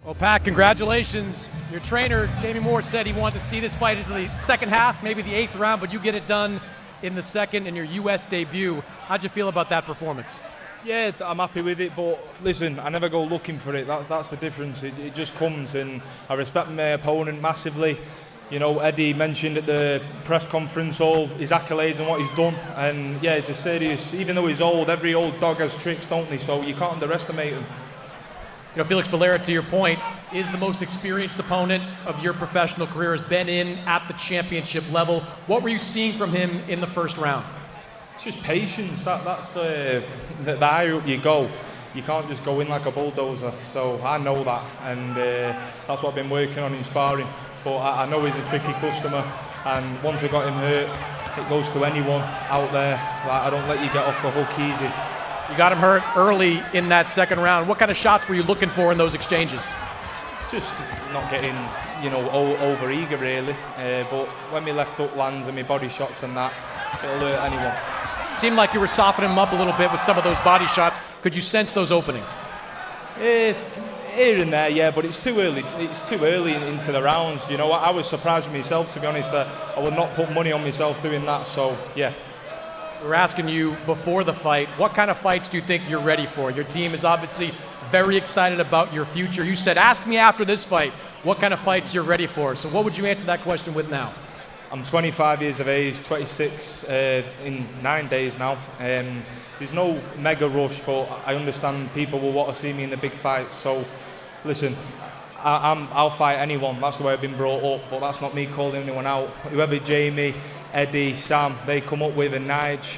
Well, Pat, congratulations. Your trainer, Jamie Moore, said he wanted to see this fight into the second half, maybe the 8th round, but you get it done in the second in your U.S. debut. How'd you feel about that performance? Yeah, I'm happy with it, but listen, I never go looking for it. That's the difference. It just comes, and I respect my opponent massively. You know, Eddie mentioned at the press conference all his accolades and what he's done, and yeah, it's a serious. Even though he's old, every old dog has tricks, don't they? So you can't underestimate him. You know, Felix Valera, to your point, is the most experienced opponent of your professional career, has been in at the championship level. What were you seeing from him in the first round? It's just patience. That's the higher up you go. You can't just go in like a bulldozer. So I know that, and that's what I've been working on in sparring. But I know he's a tricky customer, and once we got him hurt, it goes to anyone out there. Like, I don't let you get off the hook easy. You got him hurt early in that second round. What kind of shots were you looking for in those exchanges? Just not getting, over eager really. But when my left hook lands and my body shots and that, it'll hurt anyone. Seemed like you were softening him up a little bit with some of those body shots. Could you sense those openings? Here and there, yeah, but it's too early. It's too early into the rounds. You know, I was surprised with myself, to be honest. That I would not put money on myself doing that. So yeah. We were asking you before the fight, what kind of fights do you think you're ready for? Your team is obviously very excited about your future. You said, ask me after this fight what kind of fights you're ready for. So what would you answer that question with now? I'm 25 years of age, 26 in 9 days now. There's no mega rush, but I understand people will want to see me in the big fights. So listen, I'll fight anyone. That's the way I've been brought up, but that's not me calling anyone out. Whoever Jamie, Eddie, Sam, they come up with, and Nige,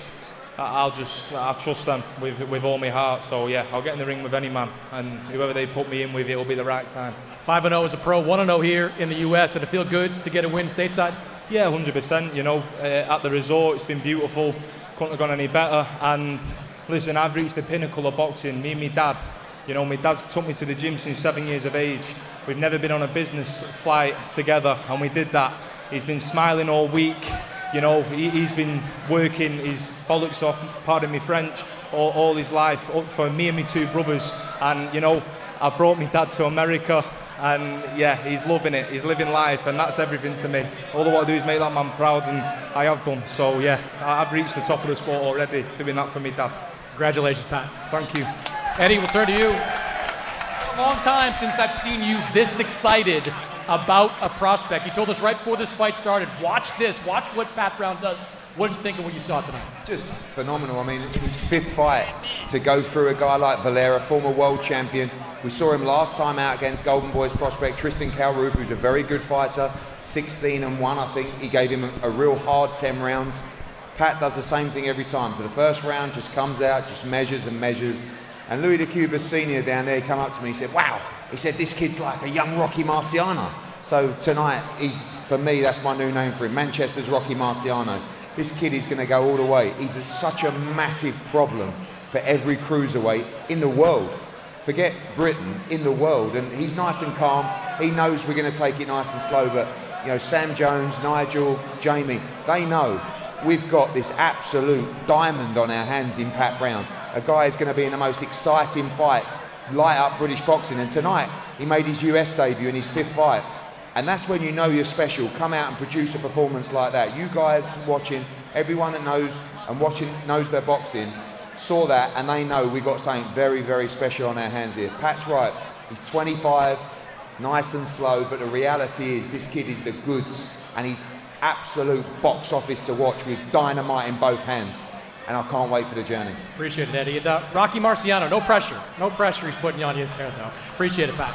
I'll trust them with all my heart. So yeah, I'll get in the ring with any man, and whoever they put me in with, it'll be the right time. 5-0 as a pro, 1-0 here in the US. Did it feel good to get a win stateside? Yeah, 100%. You know, at the resort, it's been beautiful. Couldn't have gone any better. And listen, I've reached the pinnacle of boxing. Me and my dad. You know, my dad's took me to the gym since 7 years of age. We've never been on a business flight together, and we did that. He's been smiling all week. You know, he's been working his bollocks off, pardon me French, all his life for me and my two brothers. And, you know, I brought my dad to America, and yeah, he's loving it. He's living life, and that's everything to me. All I want to do is make that man proud, and I have done. So yeah, I've reached the top of the sport already, doing that for my dad. Congratulations, Pat. Thank you. Eddie, we'll turn to you. A long time since I've seen you this excited about a prospect. You told us right before this fight started, watch this, watch what Pat Brown does. What did you think of what you saw tonight? Just phenomenal. I mean, in his 5th fight, to go through a guy like Valera, former world champion. We saw him last time out against Golden Boys prospect Tristan Calroof, who's a very good fighter, 16-1, I think. He gave him a real hard 10 rounds. Pat does the same thing every time. So the first round just comes out, just measures and measures. And Louis de Cuba Sr. down there came up to me, he said, wow, he said, this kid's like a young Rocky Marciano. So tonight, for me, that's my new name for him, Manchester's Rocky Marciano. This kid is going to go all the way. He's such a massive problem for every cruiserweight in the world. Forget Britain, in the world. And he's nice and calm. He knows we're going to take it nice and slow. But, you know, Sam Jones, Nigel, Jamie, they know we've got this absolute diamond on our hands in Pat Brown. A guy who's going to be in the most exciting fights, light up British boxing. And tonight, he made his US debut in his 5th fight. And that's when you know you're special. Come out and produce a performance like that. You guys watching, everyone that knows and watching knows their boxing, saw that, and they know we got something very, very special on our hands here. Pat's right. He's 25, nice and slow, but the reality is this kid is the goods, and he's absolute box office to watch with dynamite in both hands. And I can't wait for the journey. Appreciate it, Eddie. And, Rocky Marciano, no pressure. No pressure he's putting on you there, though. Appreciate it, Pat.